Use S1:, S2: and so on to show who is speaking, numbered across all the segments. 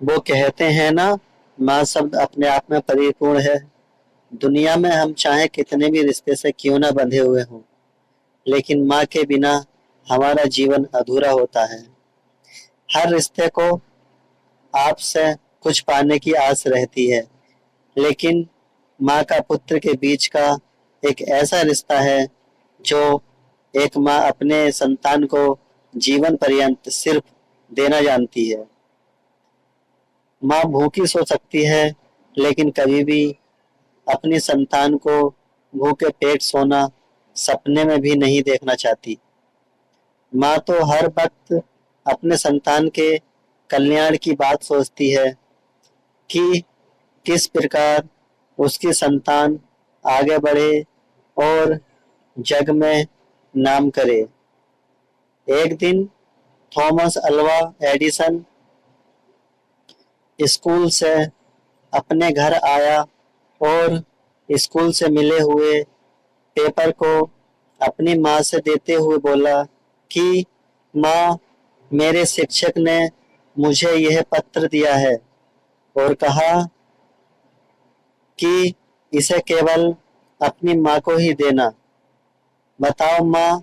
S1: वो कहते हैं ना, माँ शब्द अपने आप में परिपूर्ण है। दुनिया में हम चाहे कितने भी रिश्ते से क्यों ना बंधे हुए हों, लेकिन माँ के बिना हमारा जीवन अधूरा होता है। हर रिश्ते को आपसे कुछ पाने की आस रहती है, लेकिन माँ का पुत्र के बीच का एक ऐसा रिश्ता है जो एक माँ अपने संतान को जीवन पर्यंत सिर्फ देना जानती है। माँ भूखी सो सकती है, लेकिन कभी भी अपनी संतान को भूखे पेट सोना सपने में भी नहीं देखना चाहती। माँ तो हर वक्त अपने संतान के कल्याण की बात सोचती है कि किस प्रकार उसकी संतान आगे बढ़े और जग में नाम करे। एक दिन थॉमस अल्वा एडिसन स्कूल से अपने घर आया और स्कूल से मिले हुए पेपर को अपनी माँ से देते हुए बोला कि माँ, मेरे शिक्षक ने मुझे यह पत्र दिया है और कहा कि इसे केवल अपनी माँ को ही देना। बताओ माँ,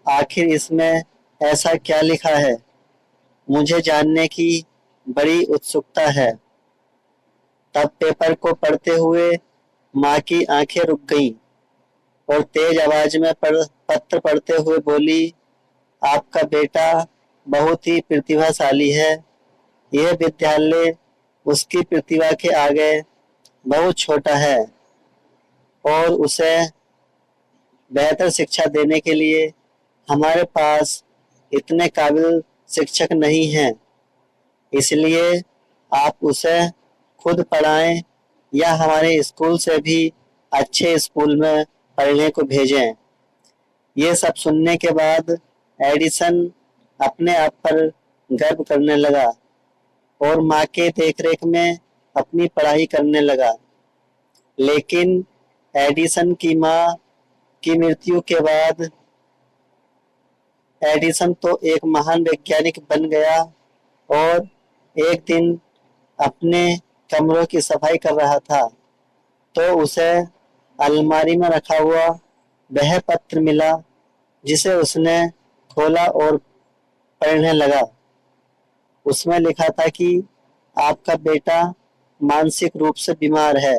S1: आखिर इसमें ऐसा क्या लिखा है? मुझे जानने की बड़ी उत्सुकता है। तब पेपर को पढ़ते हुए माँ की आंखें रुक गईं और तेज आवाज में पत्र पढ़ते हुए बोली, आपका बेटा बहुत ही प्रतिभाशाली है। यह विद्यालय उसकी प्रतिभा के आगे बहुत छोटा है और उसे बेहतर शिक्षा देने के लिए हमारे पास इतने काबिल शिक्षक नहीं हैं। इसलिए आप उसे खुद पढ़ाएं या हमारे स्कूल से भी अच्छे स्कूल में पढ़ने को भेजें। ये सब सुनने के बाद एडिसन अपने आप पर गर्व करने लगा और माँ के देखरेख में अपनी पढ़ाई करने लगा। लेकिन एडिसन की माँ की मृत्यु के बाद एडिसन तो एक महान वैज्ञानिक बन गया और एक दिन अपने कमरों की सफाई कर रहा था तो उसे अलमारी में रखा हुआ वह पत्र मिला जिसे उसने खोला और पढ़ने लगा। उसमें लिखा था कि आपका बेटा मानसिक रूप से बीमार है,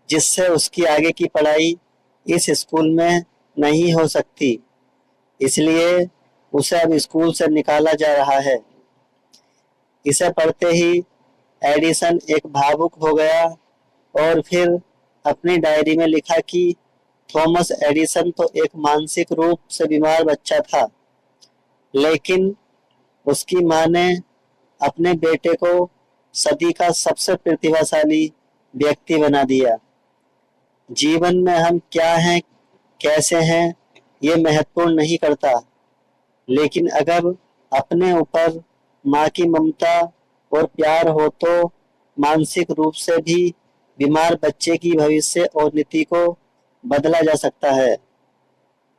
S1: जिससे उसकी आगे की पढ़ाई इस स्कूल में नहीं हो सकती। इसलिए उसे अब स्कूल से निकाला जा रहा है। इसे पढ़ते ही एडिसन एक भावुक हो गया और फिर अपनी डायरी में लिखा कि थॉमस एडिसन तो एक मानसिक रूप से बीमार बच्चा था, लेकिन उसकी माँ ने अपने बेटे को सदी का सबसे प्रतिभाशाली व्यक्ति बना दिया। जीवन में हम क्या हैं, कैसे हैं, ये महत्वपूर्ण नहीं करता, लेकिन अगर अपने ऊपर माँ की ममता और प्यार हो तो मानसिक रूप से भी बीमार बच्चे की भविष्य और नीति को बदला जा सकता है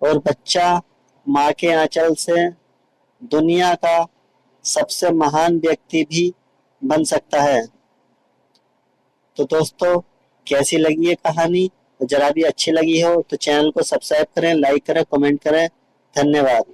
S1: और बच्चा माँ के आंचल से दुनिया का सबसे महान व्यक्ति भी बन सकता है। तो दोस्तों, कैसी लगी ये कहानी? जरा भी अच्छी लगी हो तो चैनल को सब्सक्राइब करें, लाइक करें, कमेंट करें। धन्यवाद।